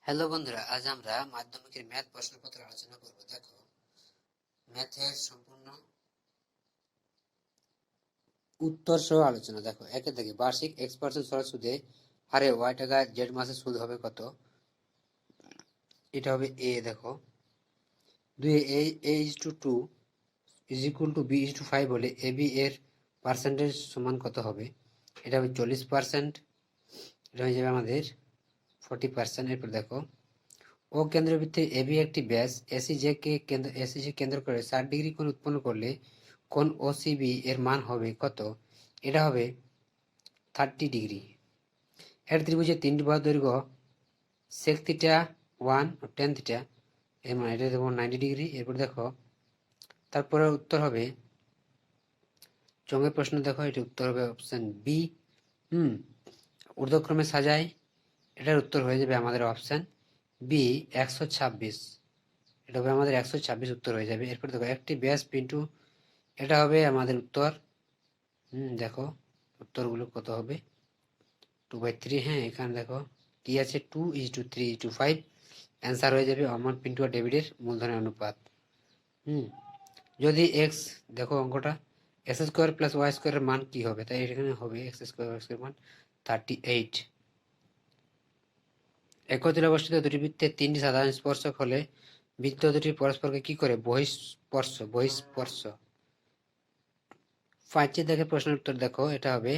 Hello বন্ধুরা, আজ আমরা মাধ্যমিকের ম্যাথ প্রশ্নপত্র আলোচনা করব। দেখো, ম্যাথের সম্পূর্ণ উত্তর সহ আলোচনা। দেখো, একে থেকে বার্ষিক x% সরল সুদে হারে y টাকা জেড মাসে সুদ হবে কত? এটা হবে a। দেখো, 2a/2 is equal to b/5 হলে ab এর পার্সেন্টেজ সমান কত হবে? এটা হবে 40%। এটা হয়ে যাবে আমাদের 40%। এরপর দেখো, ও কেন্দ্রবৃত্তের এবি একটি ব্যাস এসিজে কেন্দ্র করে 60 ডিগ্রি কোণ উৎপন্ন করলে কোণ ওসিবি এর মান হবে কত? এটা হবে 30 ডিগ্রি। এর ত্রিভুজের তিনটি বাহুর দৈর্ঘ্য sec থিটা 1 ও tan থিটা, এর মান এটা দেবো 90 ডিগ্রি। এরপর দেখো, তারপরে উত্তর হবে চঙ্গের প্রশ্ন। দেখো, এটি উত্তর হবে অপশন বি। ঊর্ধ্বক্রমে সাজায়, এটার উত্তর হয়ে যাবে আমাদের অপশন বি 126। এটা হবে আমাদের 126 উত্তর হয়ে যাবে। এরপর দেখো, একটি ব্যাস পিন্টু, এটা হবে আমাদের উত্তর। দেখো উত্তরগুলো কত হবে, 2/3। হ্যাঁ, এখানে দেখো কি আছে, 2:3:5। অ্যান্সার হয়ে যাবে আমার পিন্টু আর ডেভিডের মূলধনের অনুপাত। যদি এক্স, দেখো অঙ্কটা, x² + y² এর মান কি হবে? তাই এখানে হবে x² y² মান 38। একত্রে অবস্থিত দুটি বৃত্তের তিনটি সাধারণ স্পর্শক হলে বৃত্ত দুটি পরস্পরকে কি করে? বহিঃস্পর্শ। 5 দেখে প্রশ্নের উত্তর দেখো, এটা হবে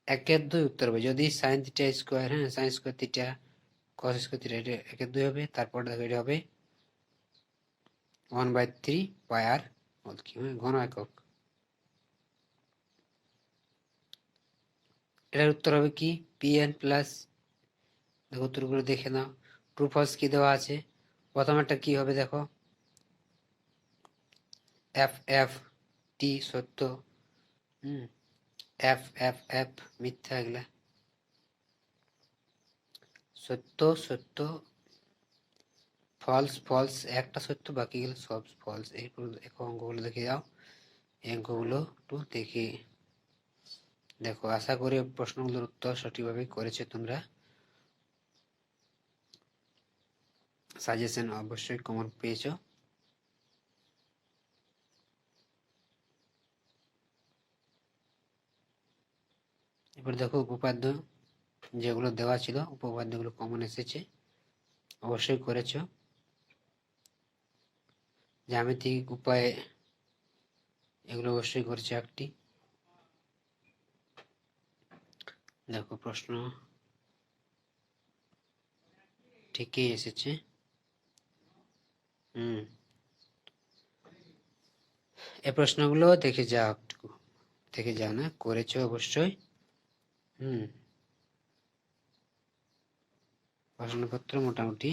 1/2 উত্তর হবে। যদি sin থিটা স্কোয়ার, হ্যাঁ, sin square theta cos square theta, এটা 1/2 হবে। তারপর দেখো, এটা হবে 1/3 পাই আর হোল কিউব, ঘন একক। এটার উত্তর হবে কি? pn প্লাস, দেখো উত্তরগুলো দেখে নাও, ট্রু ফলস কি দেওয়া আছে। প্রথমেরটা কি হবে দেখো, f t সত্য, f মিথ্যা, এগুলা সত্য সত্য, ফলস একটা সত্য, বাকিগুলো সব ফলস। এরপর অঙ্কগুলো দেখে যাও, এই অঙ্কগুলো একটু দেখে দেখো। আশা করি প্রশ্নগুলোর উত্তর সঠিকভাবে করেছো তোমরা। সাজেশন অবশ্যই কমন পেয়েছো। এবার দেখো, উপপাদ্য যেগুলো দেওয়া ছিল, উপপাদ্যগুলো কমন এসেছে, অবশ্যই করেছো। জ্যামিতিক উপায়ে এগুলো অবশ্যই করেছো একটি। দেখো, প্রশ্ন ঠিকই এসেছে। এই প্রশ্নগুলো দেখে যাও, একটু দেখে যাও, না করেছো অবশ্যই। প্রশ্নপত্র মোটামুটি